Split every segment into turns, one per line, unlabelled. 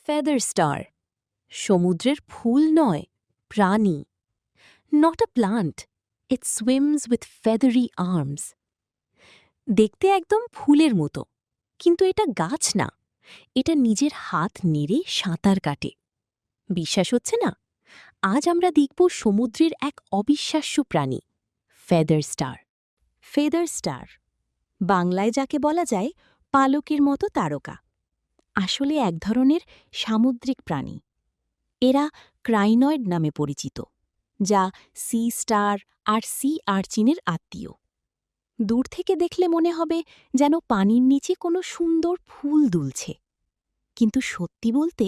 Feather star সমুদ্রের ফুল নয়, প্রাণী। Not a plant, it swims with feathery arms. দেখতে একদম ফুলের মতো, কিন্তু এটা গাছ না, এটা নিজের হাত নেড়ে সাঁতার কাটে। বিশ্বাস হচ্ছে না? আজ আমরা দেখব সমুদ্রের এক অবিশ্বাস্য প্রাণী, ফেদার স্টার। ফেদার স্টার বাংলায় যাকে বলা যায় পালকের মতো তারকা, আসলে এক ধরনের সামুদ্রিক প্রাণী। এরা ক্রাইনয়েড নামে পরিচিত, যা সি স্টার আর সি আর্চিনের আত্মীয়। দূর থেকে দেখলে মনে হবে যেন পানির নিচে কোনো সুন্দর ফুল দুলছে, কিন্তু সত্যি বলতে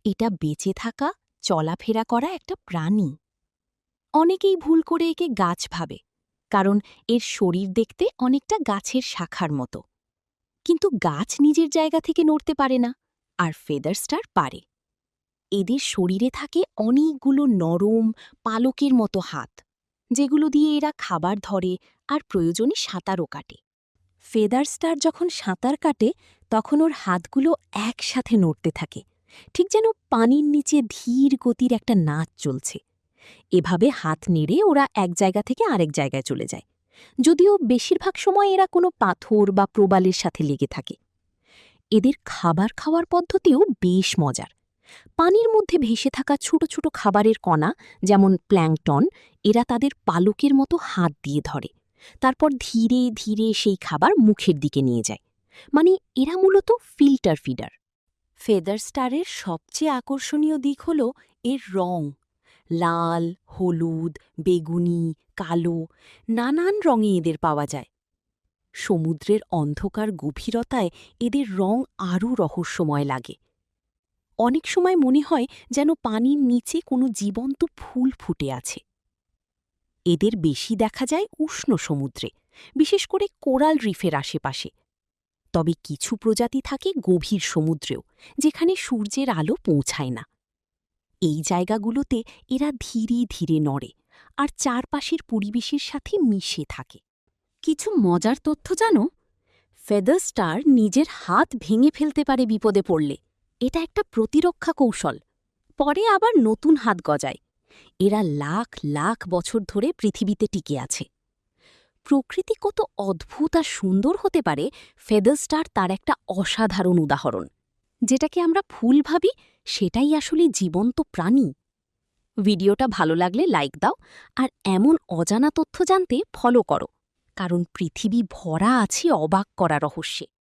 এটা বেঁচে থাকা, চলাফেরা করা একটা প্রাণী। অনেকেই ভুল করে একে গাছ ভাবে, কারণ এর শরীর দেখতে অনেকটা গাছের শাখার মতো। কিন্তু গাছ নিজের জায়গা থেকে নড়তে পারে না, আর ফেদার স্টার পারে। এদের শরীরে থাকে অনেকগুলো নরম, পালকের মতো হাত, যেগুলো দিয়ে এরা খাবার ধরে আর প্রয়োজনে সাঁতারও কাটে। ফেদার স্টার যখন সাঁতার কাটে তখন ওর হাতগুলো একসাথে নড়তে থাকে, ঠিক যেন পানির নিচে ধীর গতির একটা নাচ চলছে। এভাবে হাত নেড়ে ওরা এক জায়গা থেকে আরেক জায়গায় চলে যায়, যদিও বেশিরভাগ সময় এরা কোনো পাথর বা প্রবালের সাথে লেগে থাকে। এদের খাবার খাওয়ার পদ্ধতিও বেশ মজার। পানির মধ্যে ভেসে থাকা ছোট ছোট খাবারের কণা, যেমন প্ল্যাঙ্কটন, এরা তাদের পালকের মতো হাত দিয়ে ধরে, তারপর ধীরে ধীরে সেই খাবার মুখের দিকে নিয়ে যায়। মানে এরা মূলত ফিল্টার ফিডার। ফেদার স্টারের সবচেয়ে আকর্ষণীয় দিক হল এর রং। লাল, হলুদ, বেগুনি, কালো, নানান রঙে এদের পাওয়া যায়। সমুদ্রের অন্ধকার গভীরতায় এদের রং আরও রহস্যময় লাগে। অনেক সময় মনে হয় যেন পানির নিচে কোনো জীবন্ত ফুল ফুটে আছে। এদের বেশি দেখা যায় উষ্ণ সমুদ্রে, বিশেষ করে কোরাল রিফের আশেপাশে। তবে কিছু প্রজাতি থাকে গভীর সমুদ্রেও, যেখানে সূর্যের আলো পৌঁছায় না। এই জায়গাগুলোতে এরা ধীরে ধীরে নড়ে আর চারপাশের পরিবেশের সাথে মিশে থাকে। কিছু মজার তথ্য জানো? ফেদার স্টার নিজের হাত ভেঙে ফেলতে পারে বিপদে পড়লে। এটা একটা প্রতিরক্ষা কৌশল। পরে আবার নতুন হাত গজায়। এরা লাখ লাখ বছর ধরে পৃথিবীতে টিকে আছে। প্রকৃতি কত অদ্ভুত আর সুন্দর হতে পারে, ফেদার স্টার তার একটা অসাধারণ উদাহরণ। যেটাকে আমরা ফুল ভাবি, সেটাই আসলে জীবন্ত প্রাণী। ভিডিওটা ভালো লাগলে লাইক দাও, আর এমন অজানা তথ্য জানতে ফলো করো, কারণ পৃথিবী ভরা আছে অবাক করা রহস্যে।